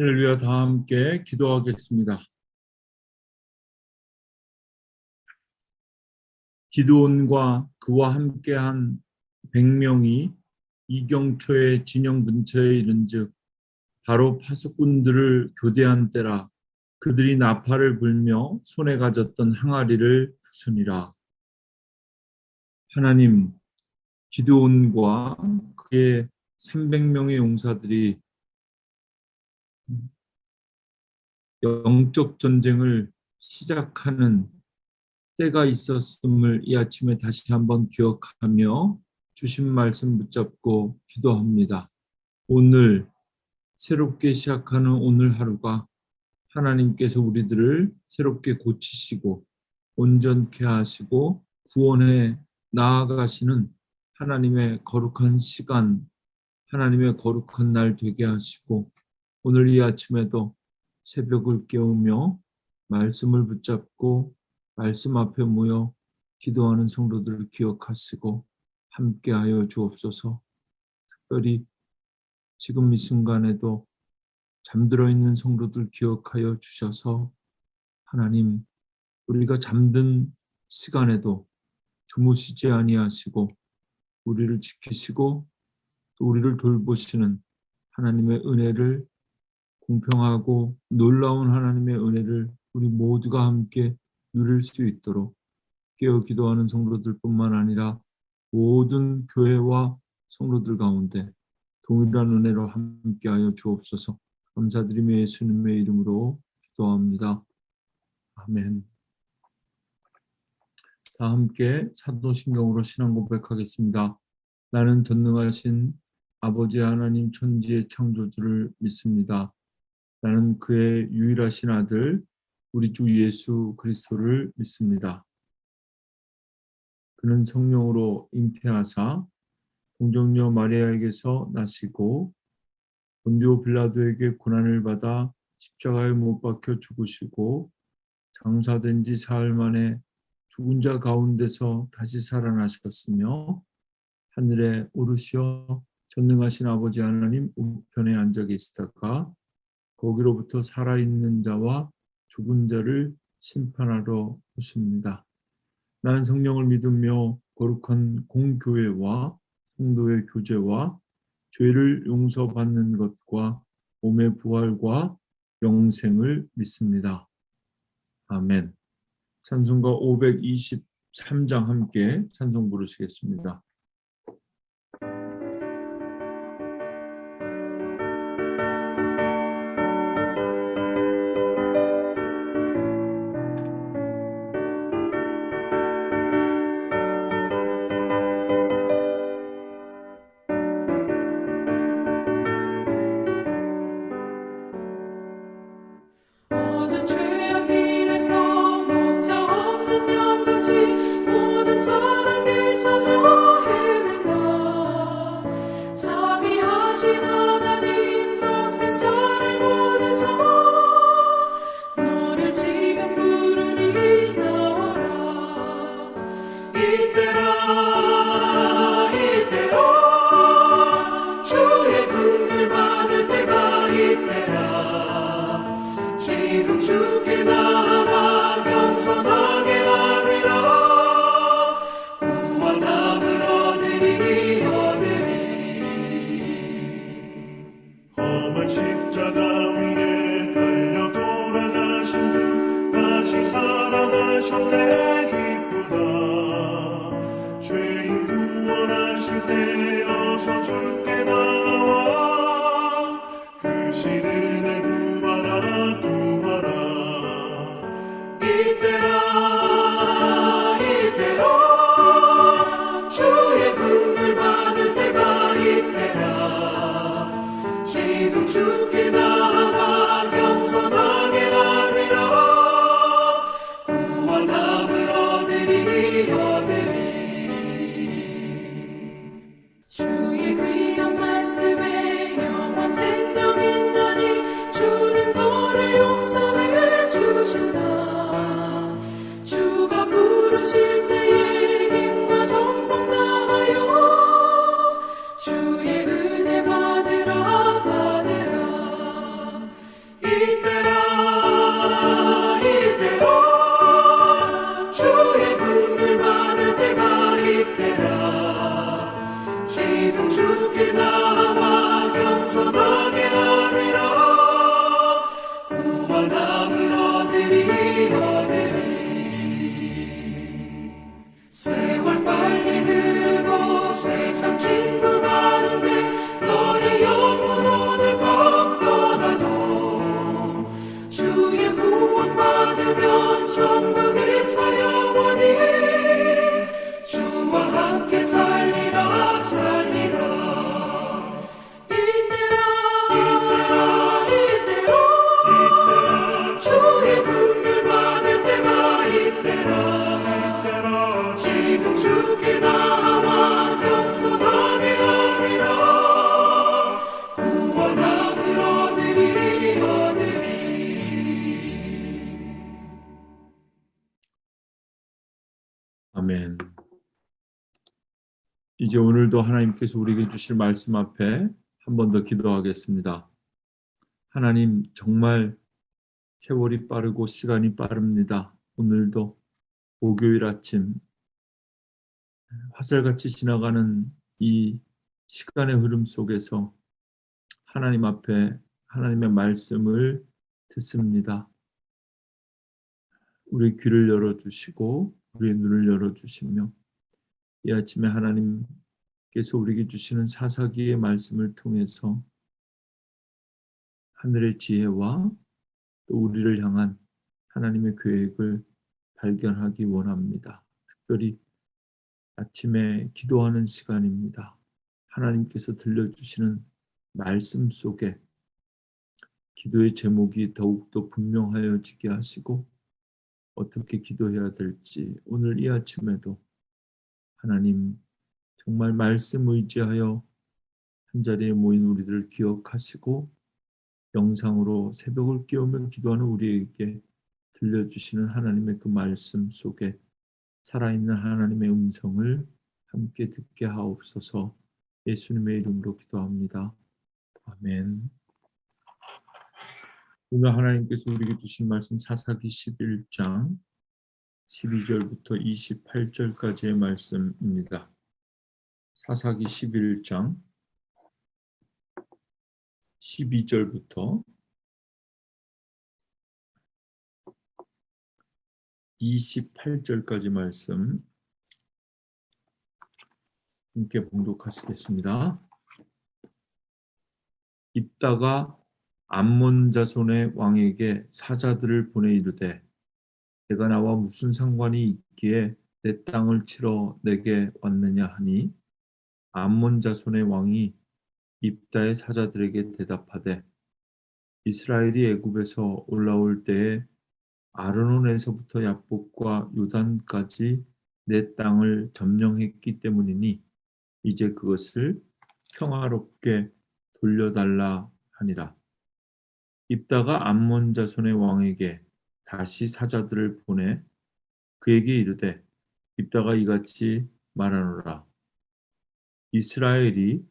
할렐루야. 다 함께 기도하겠습니다. 기드온과 그와 함께한 100명이 이경초의 진영 근처에 이른즉 바로 파수꾼들을 교대한 때라. 그들이 나팔을 불며 손에 가졌던 항아리를 부수니라. 하나님, 기드온과 그의 300명의 용사들이 영적 전쟁을 시작하는 때가 있었음을 이 아침에 다시 한번 기억하며 주신 말씀 붙잡고 기도합니다. 오늘 새롭게 시작하는 오늘 하루가 하나님께서 우리들을 새롭게 고치시고 온전케 하시고 구원해 나아가시는 하나님의 거룩한 시간, 하나님의 거룩한 날 되게 하시고 오늘 이 아침에도 새벽을 깨우며 말씀을 붙잡고 말씀 앞에 모여 기도하는 성도들을 기억하시고 함께하여 주옵소서. 특별히 지금 이 순간에도 잠들어 있는 성도들 기억하여 주셔서 하나님, 우리가 잠든 시간에도 주무시지 아니하시고 우리를 지키시고 또 우리를 돌보시는 하나님의 은혜를, 공평하고 놀라운 하나님의 은혜를 우리 모두가 함께 누릴 수 있도록 깨어 기도하는 성도들뿐만 아니라 모든 교회와 성도들 가운데 동일한 은혜로 함께하여 주옵소서. 감사드리며 예수님의 이름으로 기도합니다. 아멘. 다 함께 사도신경으로 신앙 고백하겠습니다. 나는 전능하신 아버지 하나님 천지의 창조주를 믿습니다. 나는 그의 유일하신 아들 우리 주 예수 그리스도를 믿습니다. 그는 성령으로 잉태하사 동정녀 마리아에게서 나시고 본디오 빌라도에게 고난을 받아 십자가에 못 박혀 죽으시고 장사된 지 사흘 만에 죽은 자 가운데서 다시 살아나셨으며 하늘에 오르시어 전능하신 아버지 하나님 우편에 앉아 계시다가 거기로부터 살아있는 자와 죽은 자를 심판하러 오십니다. 나는 성령을 믿으며 거룩한 공교회와 성도의 교제와 죄를 용서받는 것과 몸의 부활과 영생을 믿습니다. 아멘. 찬송가 523장 함께 찬송 부르시겠습니다. 주께 나와 겸손하게 하리라. 구원함을 얻으리. 세월 빨리 흐르고 세상 친구 가는데 너의 영혼 오늘 밤 떠나도 주의 구원 받으면 천국에서 영원히 주와 함께 살리라. 이때라 주의 긍휼 받을 때가 이때라. 지금 주께 나와 겸손하게 하리라. 구원함을 얻으리. 아멘. 이제 오늘도 하나님께서 우리에게 주실 말씀 앞에 한 번 더 기도하겠습니다. 하나님, 정말 세월이 빠르고 시간이 빠릅니다. 오늘도 목요일 아침 화살같이 지나가는 이 시간의 흐름 속에서 하나님 앞에 하나님의 말씀을 듣습니다. 우리 귀를 열어주시고 우리의 눈을 열어주시며 이 아침에 하나님께서 우리에게 주시는 사사기의 말씀을 통해서 하늘의 지혜와 또 우리를 향한 하나님의 계획을 발견하기 원합니다. 특별히 아침에 기도하는 시간입니다. 하나님께서 들려주시는 말씀 속에 기도의 제목이 더욱더 분명하여지게 하시고 어떻게 기도해야 될지 오늘 이 아침에도 하나님 정말 말씀 의지하여 한자리에 모인 우리들을 기억하시고 영상으로 새벽을 깨우며 기도하는 우리에게 들려주시는 하나님의 그 말씀 속에 살아있는 하나님의 음성을 함께 듣게 하옵소서. 예수님의 이름으로 기도합니다. 아멘. 오늘 하나님께서 우리에게 주신 말씀 사사기 11장 12절부터 28절까지의 말씀입니다. 사사기 11장 12절부터 28절까지 말씀 함께 봉독하시겠습니다. 입다가 암몬 자손의 왕에게 사자들을 보내 이르되 내가 나와 무슨 상관이 있기에 내 땅을 치러 내게 왔느냐 하니 암몬 자손의 왕이 입다의 사자들에게 대답하되 이스라엘이 애굽에서 올라올 때에 아르논에서부터 야복과 요단까지 내 땅을 점령했기 때문이니 이제 그것을 평화롭게 돌려달라 하니라. 입다가 암몬 자손의 왕에게 다시 사자들을 보내 그에게 이르되 입다가 이같이 말하노라. 이스라엘이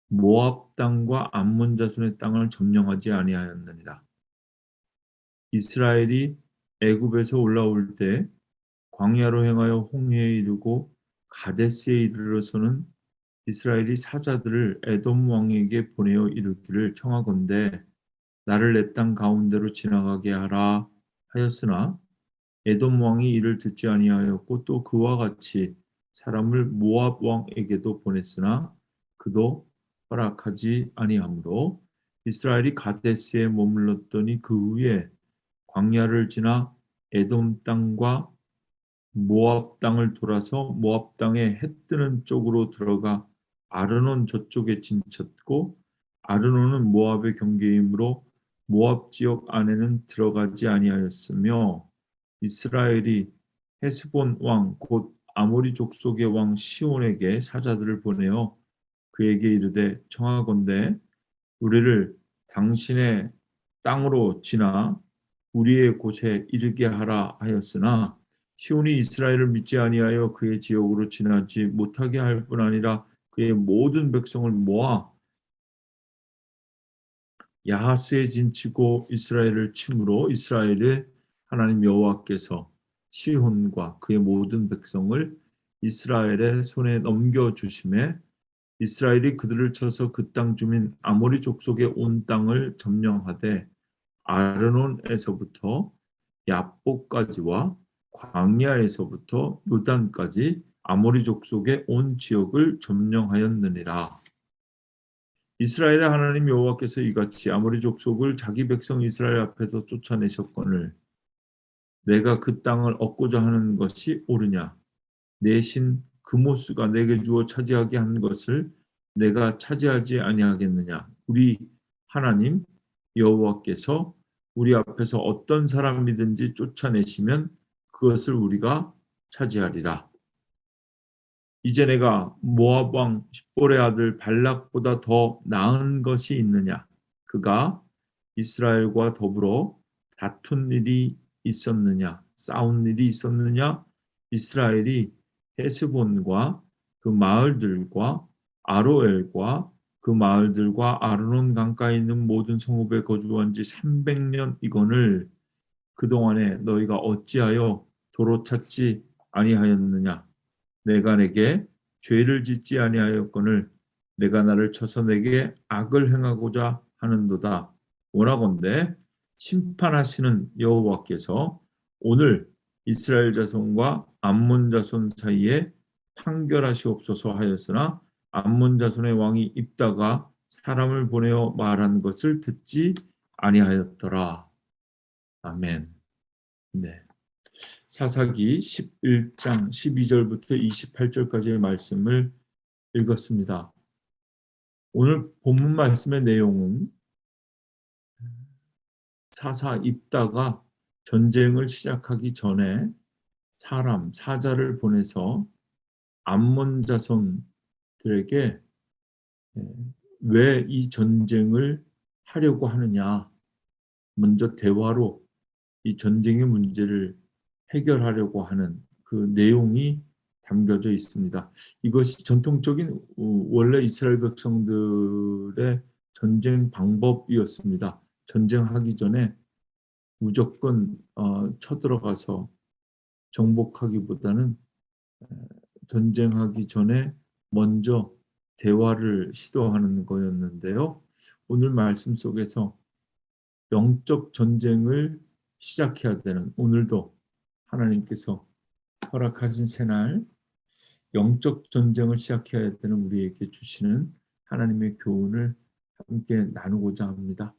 모압 땅과 암몬 자손의 땅을 점령하지 아니하였느니라. 이스라엘이 애굽에서 올라올 때 광야로 행하여 홍해에 이르고 가데스에 이르러서는 이스라엘이 사자들을 에돔 왕에게 보내어 이르기를 청하건대 나를 내 땅 가운데로 지나가게 하라 하였으나 에돔 왕이 이를 듣지 아니하였고 또 그와 같이 사람을 모압 왕에게도 보냈으나 그도 허락하지 아니하므로 이스라엘이 가데스에 머물렀더니 그 후에 광야를 지나 에돔 땅과 모압 땅을 돌아서 모압 땅의 해 뜨는 쪽으로 들어가 아르논 저쪽에 진쳤고 아르논은 모압의 경계이므로 모압 지역 안에는 들어가지 아니하였으며 이스라엘이 헤스본 왕 곧 아모리 족속의 왕 시온에게 사자들을 보내어 그에게 이르되 청하건대 우리를 당신의 땅으로 지나 우리의 곳에 이르게 하라 하였으나 시온이 이스라엘을 믿지 아니하여 그의 지역으로 지나지 못하게 할 뿐 아니라 그의 모든 백성을 모아 야하스에 진치고 이스라엘을 침으로 이스라엘의 하나님 여호와께서 시혼과 그의 모든 백성을 이스라엘의 손에 넘겨주심에 이스라엘이 그들을 쳐서 그 땅 주민 아모리 족속의 온 땅을 점령하되 아르논에서부터 야복까지와 광야에서부터 요단까지 아모리 족속의 온 지역을 점령하였느니라. 이스라엘의 하나님 여호와께서 이같이 아모리 족속을 자기 백성 이스라엘 앞에서 쫓아내셨거늘 내가 그 땅을 얻고자 하는 것이 옳으냐? 내 신 그모스가 내게 주어 차지하게 한 것을 내가 차지하지 아니하겠느냐? 우리 하나님 여호와께서 우리 앞에서 어떤 사람이든지 쫓아내시면 그것을 우리가 차지하리라. 이제 내가 모압 왕 십볼의 아들 발락보다 더 나은 것이 있느냐? 그가 이스라엘과 더불어 다툰 일이 있었느냐? 싸운 일이 있었느냐? 이스라엘이 헤스본과 그 마을들과 아로엘과 그 마을들과 아르논 강가에 있는 모든 성읍에 거주한 지 300년이거늘 그동안에 너희가 어찌하여 도로 찾지 아니하였느냐? 내가 내게 죄를 짓지 아니하였거늘 내가 나를 쳐서 내게 악을 행하고자 하는도다. 원하건대 심판하시는 여호와께서 오늘 이스라엘 자손과 암몬 자손 사이에 판결하시옵소서 하였으나 암몬 자손의 왕이 입다가 사람을 보내어 말한 것을 듣지 아니하였더라. 아멘. 네. 사사기 11장 12절부터 28절까지의 말씀을 읽었습니다. 오늘 본문 말씀의 내용은 사사 입다가 전쟁을 시작하기 전에 사자를 보내서 암몬 자손들에게 왜 이 전쟁을 하려고 하느냐, 먼저 대화로 이 전쟁의 문제를 해결하려고 하는 그 내용이 담겨져 있습니다. 이것이 전통적인 원래 이스라엘 백성들의 전쟁 방법이었습니다. 전쟁하기 전에 무조건 쳐들어가서 정복하기보다는 전쟁하기 전에 먼저 대화를 시도하는 거였는데요. 오늘 말씀 속에서 영적 전쟁을 시작해야 되는 오늘도 하나님께서 허락하신 새날 영적 전쟁을 시작해야 되는 우리에게 주시는 하나님의 교훈을 함께 나누고자 합니다.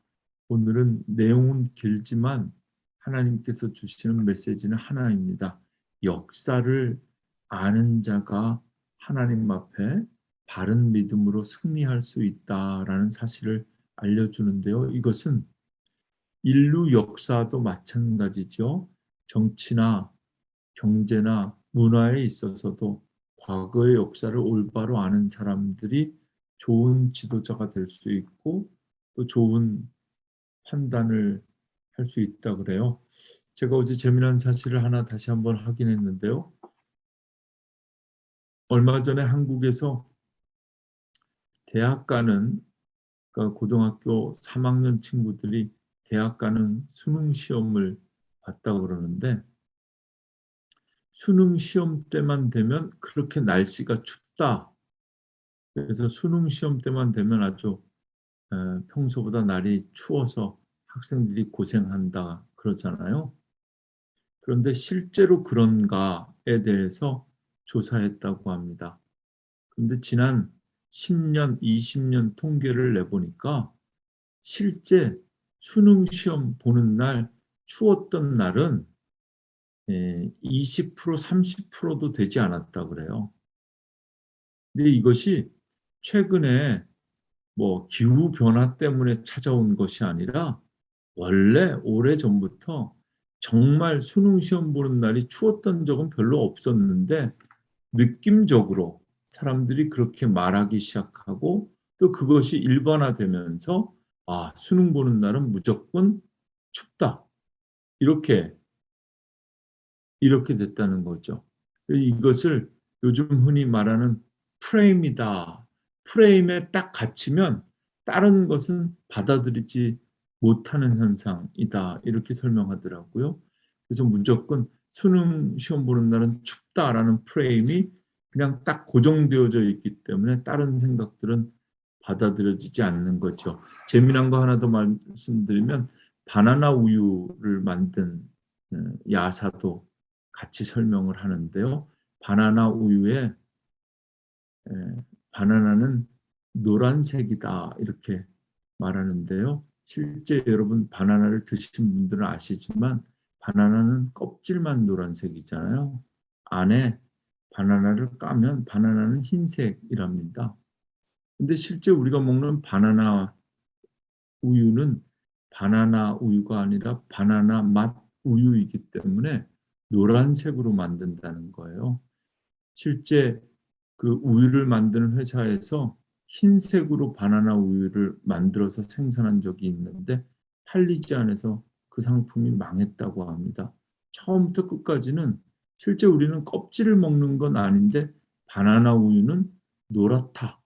오늘은 내용은 길지만 하나님께서 주시는 메시지는 하나입니다. 역사를 아는 자가 하나님 앞에 바른 믿음으로 승리할 수 있다라는 사실을 알려주는데요. 이것은 인류 역사도 마찬가지죠. 정치나 경제나 문화에 있어서도 과거의 역사를 올바로 아는 사람들이 좋은 지도자가 될 수 있고 또 좋은 판단을 할 수 있다 그래요. 제가 어제 재미난 사실을 하나 다시 한번 확인했는데요. 얼마 전에 한국에서 대학 가는 그러니까 고등학교 3학년 친구들이 대학 가는 수능 시험을 봤다고 그러는데 수능 시험 때만 되면 그렇게 날씨가 춥다. 그래서 수능 시험 때만 되면 아주 평소보다 날이 추워서 학생들이 고생한다 그러잖아요. 그런데 실제로 그런가에 대해서 조사했다고 합니다. 그런데 지난 10년, 20년 통계를 내보니까 실제 수능 시험 보는 날 추웠던 날은 20%, 30%도 되지 않았다 그래요. 근데 이것이 최근에 뭐 기후 변화 때문에 찾아온 것이 아니라 원래 오래전부터 정말 수능 시험 보는 날이 추웠던 적은 별로 없었는데 느낌적으로 사람들이 그렇게 말하기 시작하고 또 그것이 일반화되면서 수능 보는 날은 무조건 춥다. 이렇게 됐다는 거죠. 이것을 요즘 흔히 말하는 프레임이다. 프레임에 딱 갇히면 다른 것은 받아들이지 못하는 현상이다. 이렇게 설명하더라고요. 그래서 무조건 수능 시험 보는 날은 춥다라는 프레임이 그냥 딱 고정되어져 있기 때문에 다른 생각들은 받아들여지지 않는 거죠. 재미난 거 하나 더 말씀드리면 바나나 우유를 만든 야사도 같이 설명을 하는데요. 바나나 우유에 바나나는 노란색이다 이렇게 말하는데요. 실제 여러분 바나나를 드신 분들은 아시지만 바나나는 껍질만 노란색이잖아요. 안에 바나나를 까면 바나나는 흰색이랍니다. 근데 실제 우리가 먹는 바나나 우유는 바나나 우유가 아니라 바나나 맛 우유이기 때문에 노란색으로 만든다는 거예요. 실제 그 우유를 만드는 회사에서 흰색으로 바나나 우유를 만들어서 생산한 적이 있는데 팔리지 않아서 그 상품이 망했다고 합니다. 처음부터 끝까지는 실제 우리는 껍질을 먹는 건 아닌데 바나나 우유는 노랗다.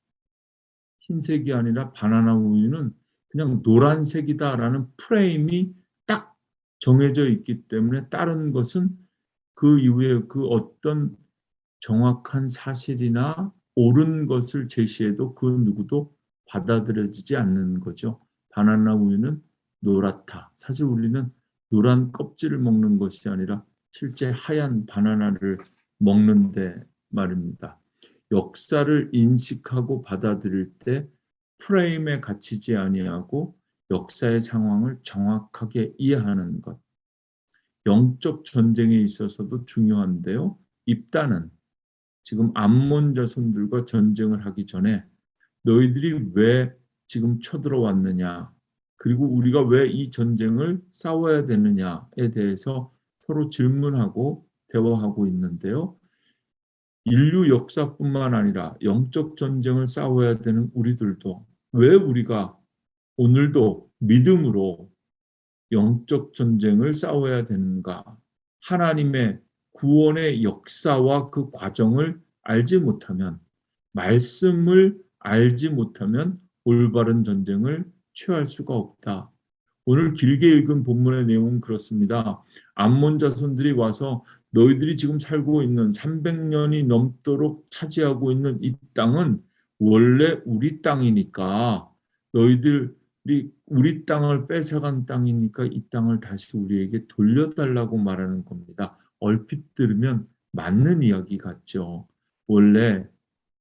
흰색이 아니라 바나나 우유는 그냥 노란색이다라는 프레임이 딱 정해져 있기 때문에 다른 것은 그 이후에 그 어떤 정확한 사실이나 옳은 것을 제시해도 그 누구도 받아들여지지 않는 거죠. 바나나 우유는 노랗다. 사실 우리는 노란 껍질을 먹는 것이 아니라 실제 하얀 바나나를 먹는데 말입니다. 역사를 인식하고 받아들일 때 프레임에 갇히지 아니하고 역사의 상황을 정확하게 이해하는 것. 영적 전쟁에 있어서도 중요한데요. 입다는 지금 암몬 자손들과 전쟁을 하기 전에 너희들이 왜 지금 쳐들어왔느냐, 그리고 우리가 왜 이 전쟁을 싸워야 되느냐에 대해서 서로 질문하고 대화하고 있는데요. 인류 역사뿐만 아니라 영적 전쟁을 싸워야 되는 우리들도 왜 우리가 오늘도 믿음으로 영적 전쟁을 싸워야 되는가? 하나님의 구원의 역사와 그 과정을 알지 못하면, 말씀을 알지 못하면 올바른 전쟁을 취할 수가 없다. 오늘 길게 읽은 본문의 내용은 그렇습니다. 암몬 자손들이 와서 너희들이 지금 살고 있는 300년이 넘도록 차지하고 있는 이 땅은 원래 우리 땅이니까 너희들이 우리 땅을 뺏어간 땅이니까 이 땅을 다시 우리에게 돌려달라고 말하는 겁니다. 얼핏 들으면 맞는 이야기 같죠. 원래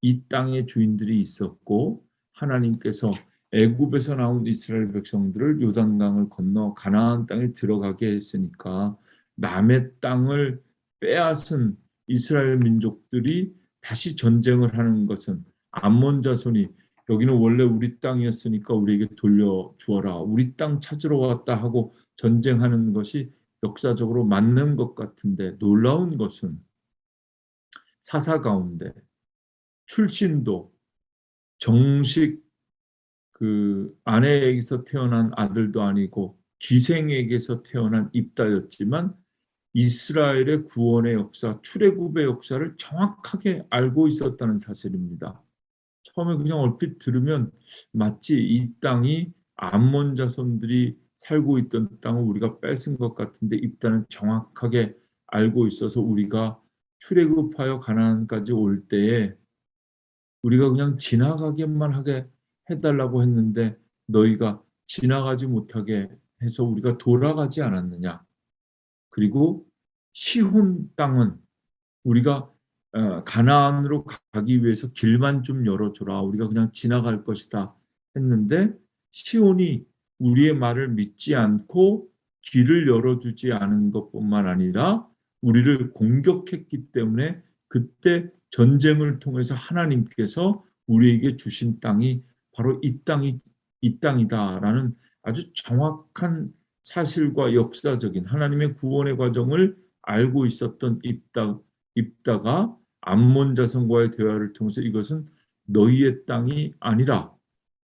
이 땅의 주인들이 있었고 하나님께서 애굽에서 나온 이스라엘 백성들을 요단강을 건너 가나안 땅에 들어가게 했으니까 남의 땅을 빼앗은 이스라엘 민족들이 다시 전쟁을 하는 것은 암몬 자손이 여기는 원래 우리 땅이었으니까 우리에게 돌려주어라. 우리 땅 찾으러 왔다 하고 전쟁하는 것이 역사적으로 맞는 것 같은데 놀라운 것은 사사 가운데 출신도 정식 그 아내에게서 태어난 아들도 아니고 기생에게서 태어난 입다였지만 이스라엘의 구원의 역사, 출애굽의 역사를 정확하게 알고 있었다는 사실입니다. 처음에 그냥 얼핏 들으면 마치 이 땅이 암몬 자손들이 살고 있던 땅을 우리가 뺏은 것 같은데 입다는 정확하게 알고 있어서 우리가 출애굽하여 가나안까지 올 때에 우리가 그냥 지나가기만 하게 해달라고 했는데 너희가 지나가지 못하게 해서 우리가 돌아가지 않았느냐. 그리고 시혼 땅은 우리가 가나안으로 가기 위해서 길만 좀 열어줘라. 우리가 그냥 지나갈 것이다 했는데 시온이 우리의 말을 믿지 않고 길을 열어주지 않은 것뿐만 아니라 우리를 공격했기 때문에 그때 전쟁을 통해서 하나님께서 우리에게 주신 땅이 바로 이 땅이다라는 아주 정확한 사실과 역사적인 하나님의 구원의 과정을 알고 있었던 입다가 암몬 자손과의 대화를 통해서 이것은 너희의 땅이 아니라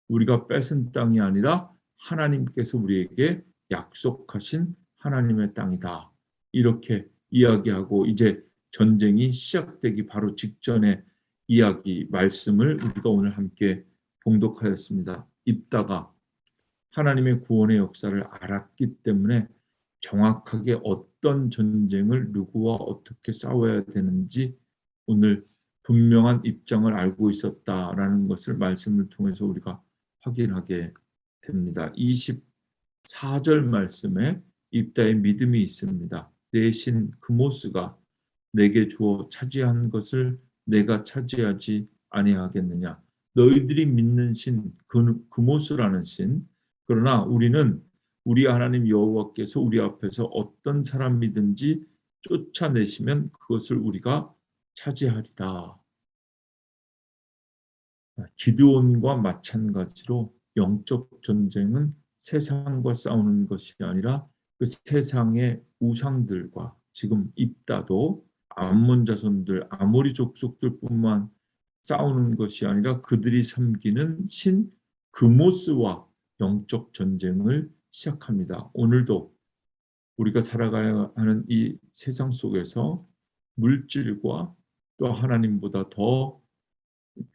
우리가 뺏은 땅이 아니라 하나님께서 우리에게 약속하신 하나님의 땅이다. 이렇게 이야기하고 이제 전쟁이 시작되기 바로 직전의 이야기 말씀을 우리가 오늘 함께 봉독하였습니다. 입다가 하나님의 구원의 역사를 알았기 때문에 정확하게 어떤 전쟁을 누구와 어떻게 싸워야 되는지 오늘 분명한 입장을 알고 있었다라는 것을 말씀을 통해서 우리가 확인하게 됩니다. 24절 말씀에 입다의 믿음이 있습니다. 내 신 그모스가 내게 주어 차지한 것을 내가 차지하지 아니하겠느냐. 너희들이 믿는 신 그모스라는 신, 그러나 우리는 우리 하나님 여호와께서 우리 앞에서 어떤 사람이든지 쫓아내시면 그것을 우리가 차지하리다. 기드온과 마찬가지로 영적 전쟁은 세상과 싸우는 것이 아니라 그 세상의 우상들과, 지금 입다도 암몬 자손들, 아모리 족속들뿐만 싸우는 것이 아니라 그들이 섬기는 신 그모스와 영적 전쟁을 시작합니다. 오늘도 우리가 살아가야 하는 이 세상 속에서 물질과 또 하나님보다 더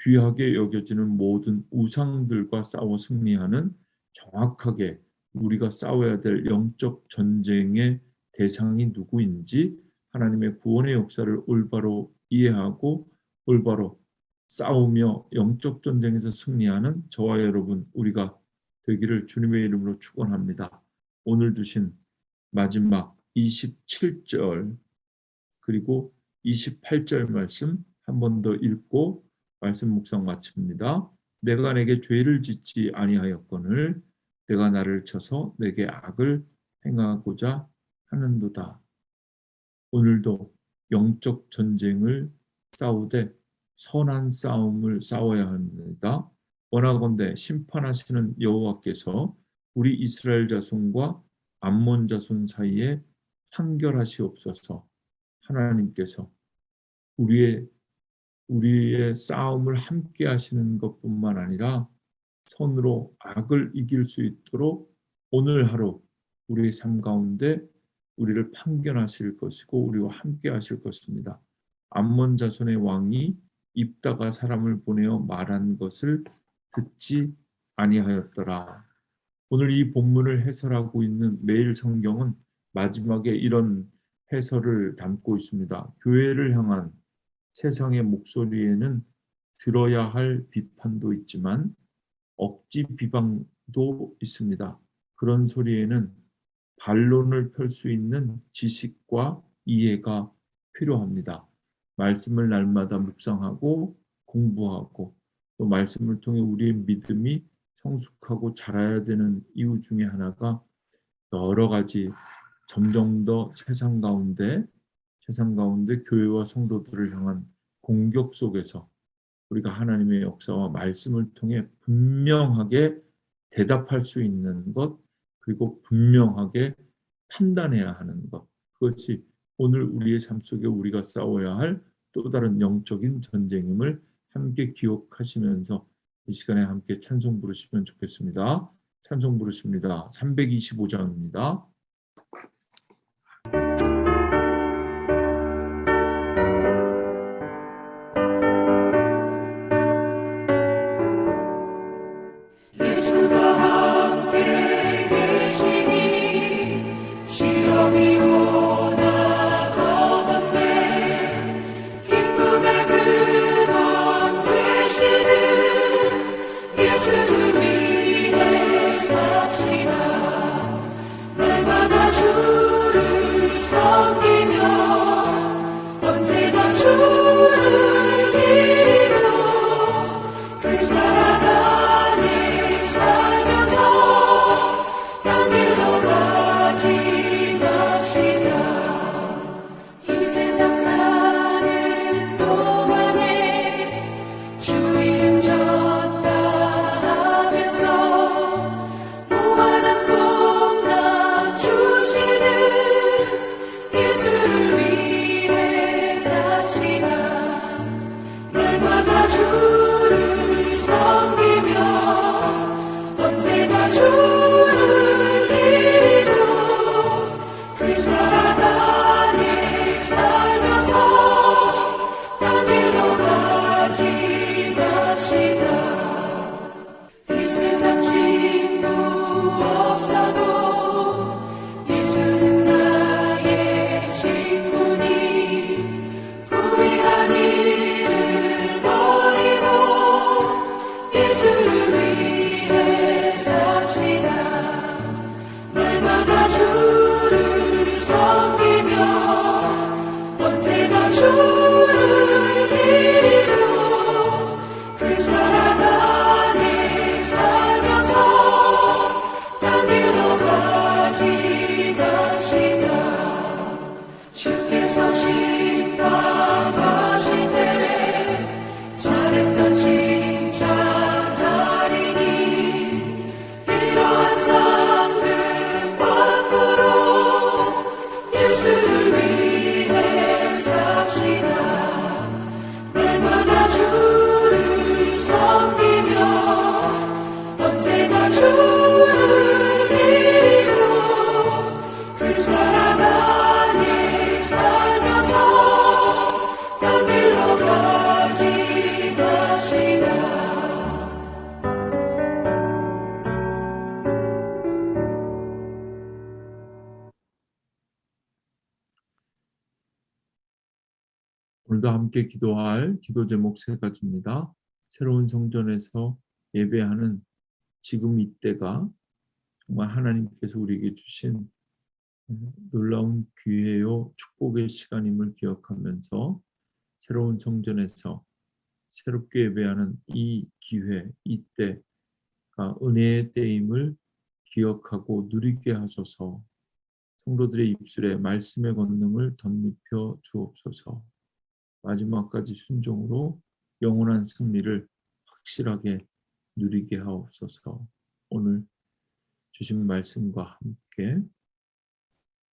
귀하게 여겨지는 모든 우상들과 싸워 승리하는, 정확하게 우리가 싸워야 될 영적 전쟁의 대상이 누구인지 하나님의 구원의 역사를 올바로 이해하고 올바로 싸우며 영적 전쟁에서 승리하는 저와 여러분 우리가 되기를 주님의 이름으로 축원합니다. 오늘 주신 마지막 27절 그리고 28절 말씀 한 번 더 읽고 말씀 묵상 마칩니다. 내가 내게 죄를 짓지 아니하였거늘 내가 나를 쳐서 내게 악을 행하고자 하는도다. 오늘도 영적 전쟁을 싸우되 선한 싸움을 싸워야 합니다. 원하건대 심판하시는 여호와께서 우리 이스라엘 자손과 암몬 자손 사이에 판결하시옵소서. 하나님께서 우리의 싸움을 함께 하시는 것뿐만 아니라 손으로 악을 이길 수 있도록 오늘 하루 우리의 삶 가운데 우리를 판결하실 것이고 우리와 함께 하실 것입니다. 암몬 자손의 왕이 입다가 사람을 보내어 말한 것을 듣지 아니하였더라. 오늘 이 본문을 해설하고 있는 매일 성경은 마지막에 이런 해설을 담고 있습니다. 교회를 향한 세상의 목소리에는 들어야 할 비판도 있지만 억지 비방도 있습니다. 그런 소리에는 반론을 펼 수 있는 지식과 이해가 필요합니다. 말씀을 날마다 묵상하고 공부하고 또 말씀을 통해 우리의 믿음이 성숙하고 자라야 되는 이유 중에 하나가 여러 가지 점점 더 세상 가운데 교회와 성도들을 향한 공격 속에서 우리가 하나님의 역사와 말씀을 통해 분명하게 대답할 수 있는 것, 그리고 분명하게 판단해야 하는 것, 그것이 오늘 우리의 삶 속에 우리가 싸워야 할 또 다른 영적인 전쟁임을 함께 기억하시면서 이 시간에 함께 찬송 부르시면 좋겠습니다. 찬송 부르십니다. 325장입니다. 예수를 위해 삽시다. 날 주를 기리며 그 사랑 안에 살면서 딴 길로 가지 마시다. 주께서 심판하실 때 잘했다 칭찬하리니 이러한 상급 받도록 예수를 위해 삽시다. 날마다 주를 섬기며 언제나 주를 기리며 그 사랑 안에 살면서 딴 길로 가지 마시다. 오늘도 함께 기도할 기도 제목 세 가지입니다. 새로운 성전에서 예배하는 지금 이때가 정말 하나님께서 우리에게 주신 놀라운 기회요 축복의 시간임을 기억하면서 새로운 성전에서 새롭게 예배하는 이 기회, 이때가 은혜의 때임을 기억하고 누리게 하소서. 성도들의 입술에 말씀의 권능을 덧입혀 주옵소서. 마지막까지 순종으로 영원한 승리를 확실하게 누리게 하옵소서. 오늘 주신 말씀과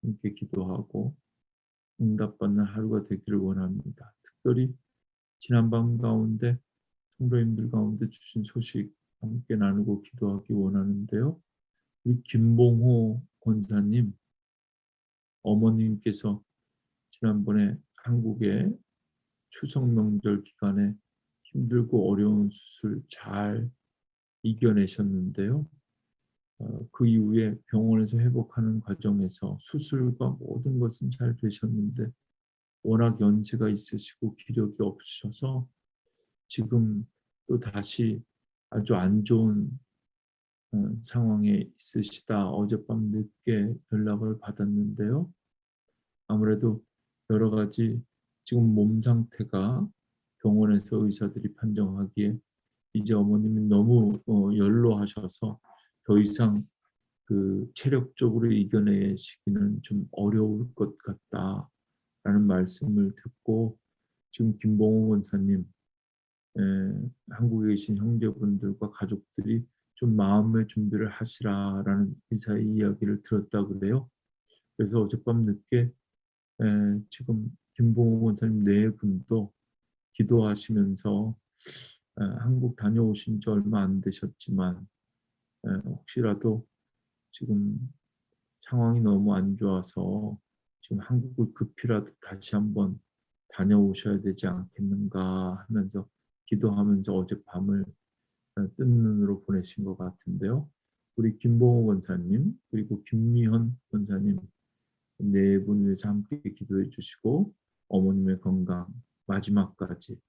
함께 기도하고 응답받는 하루가 되기를 원합니다. 특별히 지난밤 가운데 성도님들 가운데 주신 소식 함께 나누고 기도하기 원하는데요. 우리 김봉호 권사님 어머님께서 지난번에 한국에 추석 명절 기간에 힘들고 어려운 수술 잘 이겨내셨는데요. 그 이후에 병원에서 회복하는 과정에서 수술과 모든 것은 잘 되셨는데 워낙 연세가 있으시고 기력이 없으셔서 지금 또 다시 아주 안 좋은 상황에 있으시다 어젯밤 늦게 연락을 받았는데요. 아무래도 여러 가지 지금 몸 상태가 병원에서 의사들이 판정하기에 이제 어머님이 너무 연로하셔서 더 이상 그 체력적으로 이겨내시기는 좀 어려울 것 같다라는 말씀을 듣고 지금 김봉호 원사님 한국에 계신 형제분들과 가족들이 좀 마음의 준비를 하시라라는 의사의 이야기를 들었다 그래요. 그래서 어젯밤 늦게 지금 김봉호 원사님 네 분도 기도하시면서 한국 다녀오신 지 얼마 안 되셨지만 혹시라도 지금 상황이 너무 안 좋아서 지금 한국을 급히라도 다시 한번 다녀오셔야 되지 않겠는가 하면서 기도하면서 어젯밤을 뜬 눈으로 보내신 것 같은데요. 우리 김봉호 원사님 그리고 김미현 원사님 네 분 위해서 함께 기도해 주시고 어머님의 건강 마지막까지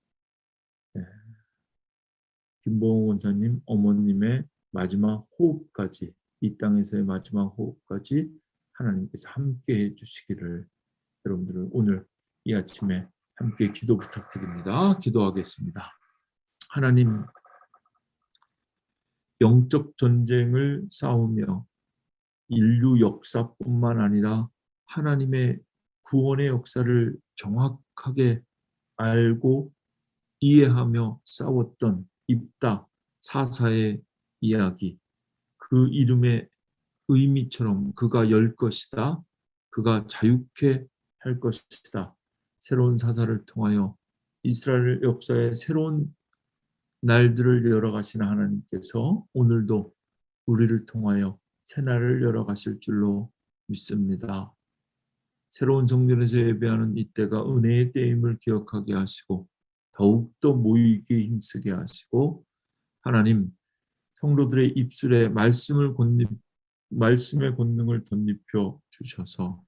김봉호 원사님 어머님의 마지막 호흡까지 이 땅에서의 마지막 호흡까지 하나님께서 함께 해주시기를 여러분들을 오늘 이 아침에 함께 기도 부탁드립니다. 기도하겠습니다. 하나님 영적 전쟁을 싸우며 인류 역사뿐만 아니라 하나님의 구원의 역사를 정확하게 알고 이해하며 싸웠던 입다 사사의 이야기 그 이름의 의미처럼 그가 열 것이다. 그가 자유케 할 것이다. 새로운 사사를 통하여 이스라엘 역사의 새로운 날들을 열어가시는 하나님께서 오늘도 우리를 통하여 새날을 열어가실 줄로 믿습니다. 새로운 성전에서 예배하는 이때가 은혜의 때임을 기억하게 하시고 더욱더 모이기에 힘쓰게 하시고 하나님 성도들의 입술에 말씀의 권능을 덧입혀 주셔서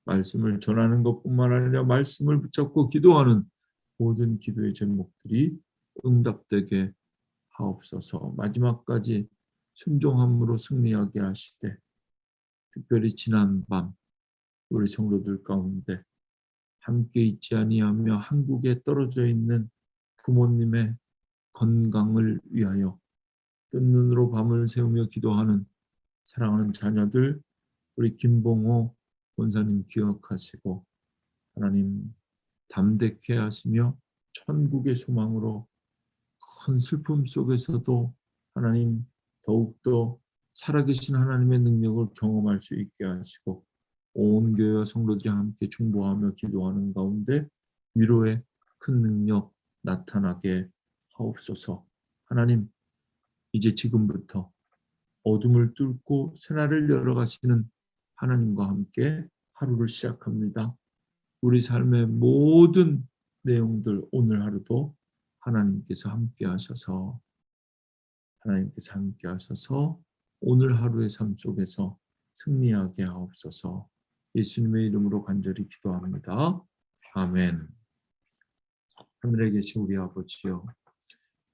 말씀을 전하는 것뿐만 아니라 말씀을 붙잡고 기도하는 모든 기도의 제목들이 응답되게 하옵소서. 마지막까지 순종함으로 승리하게 하시되 특별히 지난 밤 우리 성도들 가운데 함께 있지 아니하며 한국에 떨어져 있는 부모님의 건강을 위하여 뜬 눈으로 밤을 새우며 기도하는 사랑하는 자녀들, 우리 김봉호 권사님 기억하시고 하나님 담대케 하시며 천국의 소망으로 큰 슬픔 속에서도 하나님 더욱더 살아계신 하나님의 능력을 경험할 수 있게 하시고 온 교회와 성도들이 함께 중보하며 기도하는 가운데 위로의 큰 능력 나타나게 하옵소서. 하나님, 이제 지금부터 어둠을 뚫고 새날을 열어가시는 하나님과 함께 하루를 시작합니다. 우리 삶의 모든 내용들 오늘 하루도 하나님께서 함께 하셔서 오늘 하루의 삶 속에서 승리하게 하옵소서. 예수님의 이름으로 간절히 기도합니다. 아멘. 하늘에 계신 우리 아버지여,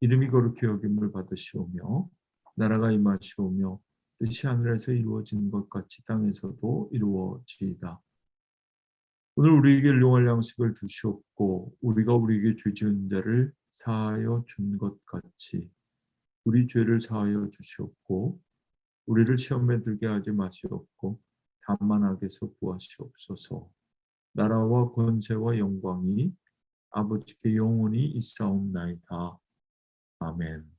이름이 거룩히 여김을 받으시오며 나라가 임하시오며 뜻이 하늘에서 이루어진 것 같이 땅에서도 이루어지이다. 오늘 우리에게 일용할 양식을 주시옵고 우리가 우리에게 죄 지은 자를 사하여 준 것 같이 우리 죄를 사하여 주시옵고 우리를 시험에 들게 하지 마시옵고 다만 악에서 구하시옵소서. 나라와 권세와 영광이 아버지께 영원히 있사옵나이다. 아멘.